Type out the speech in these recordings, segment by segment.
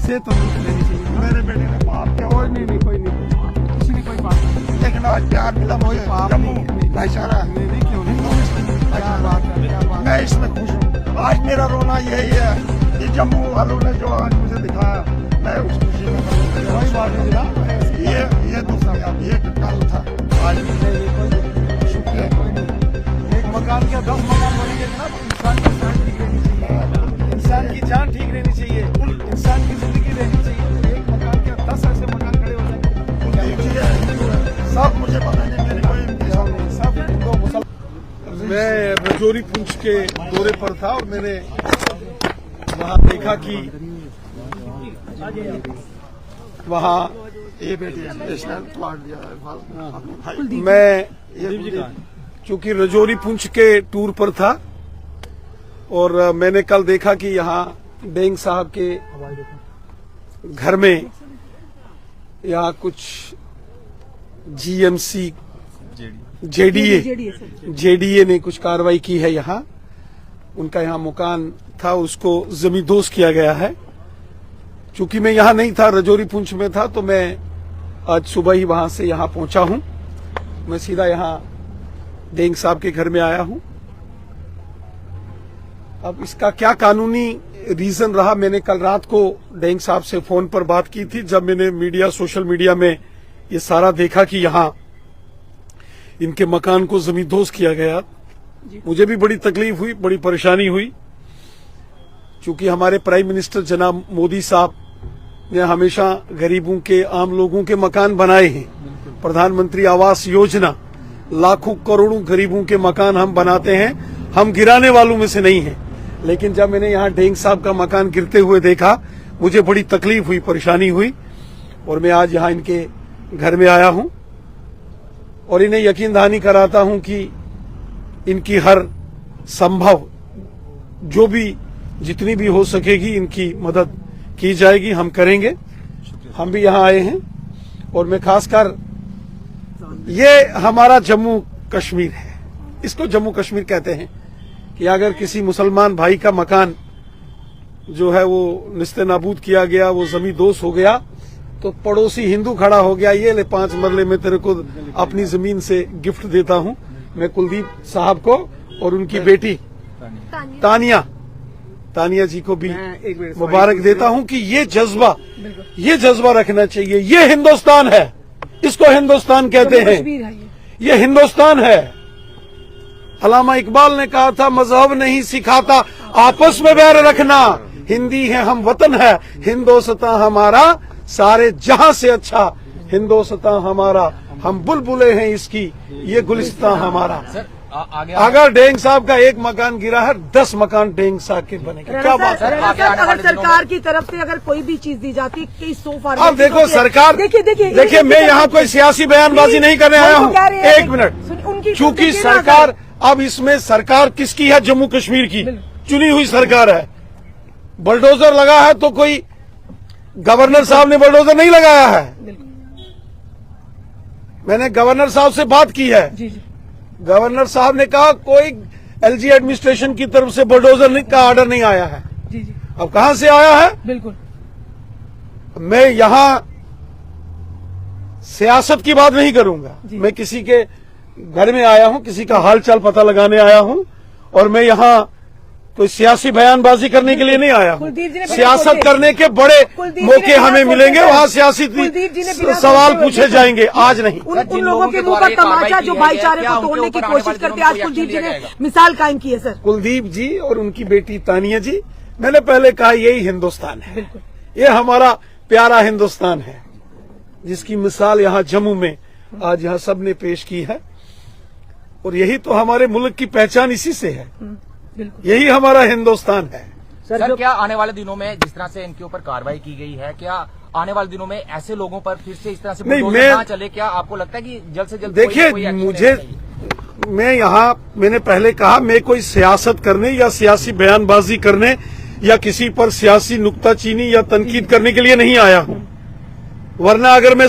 से तंदुरुस्त रहनी चाहिए। मेरे बेटे ने पाप किया, कोई नहीं, कोई नहीं, किसी ने कोई पाप नहीं, लेकिन आज प्यार मिला कोई मुझे। पाप जम्मू नहीं, भाईचारा, नहीं, क्यों नहीं, क्या बात है, क्या बात है। मैं इसमें खुश हूँ। आज मेरा रोना यही है कि जम्मू वालों ने जो आज मुझे दिखाया, मैं उस खुशी में कोई बात नहीं जनाब, ये दूसरा ये कल था, आज शुक्रिया। एक मकान क्या 10 मकान बनेंगे जनाब। इंसान की जान ठीक रहनी चाहिए, इंसान की जिंदगी रहनी चाहिए। तो एक मकान क्या 10 ऐसे मकान खड़े हो जाएंगे। सब मुझे पता नहीं, मेरी कोई सब हिंदू मुसलमान। मैं रजौरी पुंछ के दौरे पर था और मैंने वहाँ देखा कि वहाँ ये बेटी नेशनल प्लाट दिया है। मैं चूंकि रजौरी पुंछ के टूर पर था और मैंने कल देखा कि यहाँ डेंग साहब के घर में यहाँ कुछ जीएमसी जेडीए ने कुछ कार्रवाई की है। यहाँ उनका यहाँ मकान था, उसको जमींदोज किया गया है। चूंकि मैं यहाँ नहीं था, रजौरी पुंछ में था, तो मैं आज सुबह ही वहां से यहाँ पहुंचा हूँ। मैं सीधा यहाँ डेंग साहब के घर में आया हूँ। अब इसका क्या कानूनी रीजन रहा, मैंने कल रात को डेंग साहब से फोन पर बात की थी। जब मैंने सोशल मीडिया में ये सारा देखा कि यहाँ इनके मकान को जमींदोज किया गया, मुझे भी बड़ी तकलीफ हुई, बड़ी परेशानी हुई। चूंकि हमारे प्राइम मिनिस्टर जनाब मोदी साहब ने हमेशा गरीबों के, आम लोगों के मकान बनाए हैं। प्रधानमंत्री आवास योजना, लाखों करोड़ों गरीबों के मकान हम बनाते हैं, हम गिराने वालों में से नहीं हैं। लेकिन जब मैंने यहाँ डेंग साहब का मकान गिरते हुए देखा, मुझे बड़ी तकलीफ हुई, परेशानी हुई और मैं आज यहाँ इनके घर में आया हूँ और इन्हें यकीन दहानी कराता हूँ कि इनकी हर संभव जो भी जितनी भी हो सकेगी इनकी मदद की जाएगी, हम करेंगे। हम भी यहाँ आए हैं और मैं खासकर, ये हमारा जम्मू कश्मीर है, इसको जम्मू कश्मीर कहते हैं कि अगर किसी मुसलमान भाई का मकान जो है वो निस्ते नाबूद किया गया, वो जमींदोज हो गया, तो पड़ोसी हिंदू खड़ा हो गया, ये ले 5 मरले में तेरे को अपनी जमीन से गिफ्ट देता हूं। मैं कुलदीप साहब को और उनकी बेटी तानिया जी को भी मुबारक देता हूं कि ये जज्बा रखना चाहिए। ये हिंदुस्तान है, इसको हिंदुस्तान कहते हैं, ये हिंदुस्तान है। अल्लामा इकबाल ने कहा था, मजहब नहीं सिखाता आपस में बैर रखना, हिंदी है हम वतन है, हिंदुस्तान हमारा सारे जहां से अच्छा, हिंदुस्तान हमारा, हम बुलबुले हैं इसकी, ये गुलिस्तान हमारा। अगर डेंग साहब का एक मकान गिरा है, 10 मकान डेंग साहब के बनेंगे। क्या बात है। अगर सरकार की तरफ से अगर कोई भी चीज दी जाती है, अब देखो सरकार, देखिए मैं यहाँ कोई सियासी बयानबाजी नहीं करने आया हूँ। एक मिनट, चूंकि सरकार, अब इसमें सरकार किसकी है? जम्मू कश्मीर की चुनी हुई सरकार है। बुलडोजर लगा है तो कोई गवर्नर साहब ने बुलडोजर नहीं लगाया है। मैंने गवर्नर साहब से बात की है, गवर्नर साहब ने कहा कोई एलजी एडमिनिस्ट्रेशन की तरफ से बुलडोजर का ऑर्डर नहीं आया है। अब कहां से आया है? बिल्कुल, मैं यहां सियासत की बात नहीं करूंगा। मैं किसी के घर में आया हूं, किसी का हालचाल पता लगाने आया हूं और मैं यहां कोई सियासी बयानबाजी करने के लिए नहीं आया हूं। सियासत करने के बड़े मौके हमें मिलेंगे, वहां सियासी सवाल पूछे जाएंगे, आज नहीं। उन लोगों के मुंह पर तमाचा जो भाईचारे को तोड़ने की कोशिश करते हैं, आज कुलदीप जी ने मिसाल कायम की है। सर, कुलदीप जी और उनकी बेटी तानिया जी, मैंने पहले कहा यही हिंदुस्तान है, ये हमारा प्यारा हिंदुस्तान है, जिसकी मिसाल यहाँ जम्मू में आज यहाँ सबने पेश की है। और यही तो हमारे मुल्क की पहचान इसी से है, यही हमारा हिंदुस्तान है। सर, क्या आने वाले दिनों में जिस तरह से इनके ऊपर कार्रवाई की गई है, क्या आने वाले दिनों में ऐसे लोगों पर फिर से इस तरह से बुलडोजर ना चले? क्या आपको लगता है कि जल्द से जल्द देखिए, मैं यहाँ, मैंने पहले कहा, मैं कोई सियासत करने या सियासी बयानबाजी करने या किसी पर सियासी नुक्ताचीनी या तनकीद करने के लिए नहीं आया हूँ। वरना अगर मैं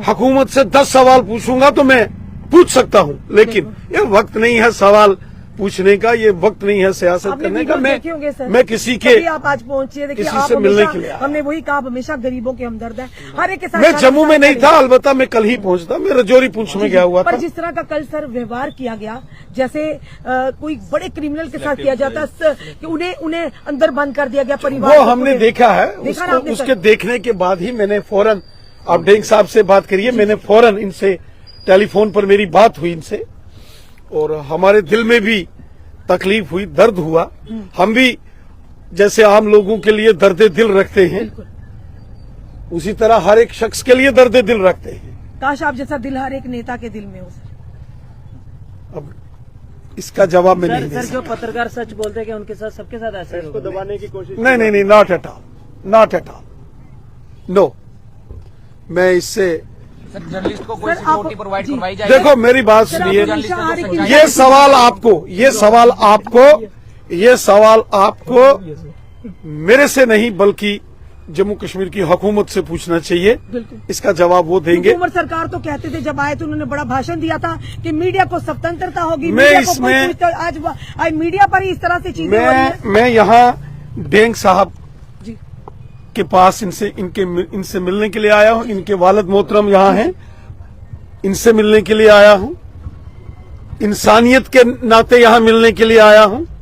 हुकूमत से 10 सवाल पूछूंगा तो मैं पूछ सकता हूँ, लेकिन ये वक्त नहीं है सवाल पूछने का, ये वक्त नहीं है सियासत आपने करने का। वीडियो देखे होंगे सर। मैं किसी के तभी आप आज पहुंचे, देखिए किसी आप से मिलने हमेशा, के लिए आया। हमने वही कहा, आप हमेशा गरीबों के हमदर्द है, हर एक के साथ। मैं जम्मू में नहीं था, अलबत्ता मैं कल ही पहुंचता, मैं रजौरी पुंछ में गया हुआ पर था। जिस तरह का कल सर व्यवहार किया गया, जैसे कोई बड़े क्रिमिनल के साथ किया जाता है कि उन्हें अंदर बंद कर दिया गया परिवार वो को, हमने पूरे- देखा है। देखा ना आपने उसके सर? देखने के बाद ही मैंने फौरन, आप डेंग साहब से बात करिए, मैंने फौरन इनसे टेलीफोन पर मेरी बात हुई इनसे, और हमारे दिल में भी तकलीफ हुई, दर्द हुआ। हम भी जैसे आम लोगों के लिए दर्द दिल रखते हैं, उसी तरह हर एक शख्स के लिए दर्द दिल रखते हैं। काश आप जैसा दिल हर एक नेता के दिल में हो सर। अब इसका जवाब मैं नहीं दे सर सकता। जो पत्रकार सच बोलते हैं कि उनके साथ सबके साथ ऐसे इसको दबाने की कोशिश नहीं, not at all, not at all, no. मैं इससे, सर जर्नलिस्ट को कोई सर, आप- सिक्योरिटी प्रोवाइड जी। करवाई जाएगी? देखो मेरी बात सर, आप सुनिए, हमेशा हर एक ये सवाल आपको मेरे से नहीं बल्कि जम्मू कश्मीर की हुकूमत से पूछना चाहिए। बिल्कुल। इसका जवाब वो देंगे। उमर सरकार तो कहते थे, जब आए तो उन्होंने बड़ा भाषण दिया था कि मीडिया को स्वतंत्रता होगी, मैं मीडिया को इसमें- कोई पूछता- आज मीडिया पर ही इस तरह से चीजें हो रही हैं। मैं यहाँ डेंग साहब जी। के पास इनसे मिलने के लिए आया हूँ। इनके वालिद मोहतरम यहाँ हैं, इनसे मिलने के लिए आया हूँ। इंसानियत के नाते यहाँ मिलने के लिए आया हूँ।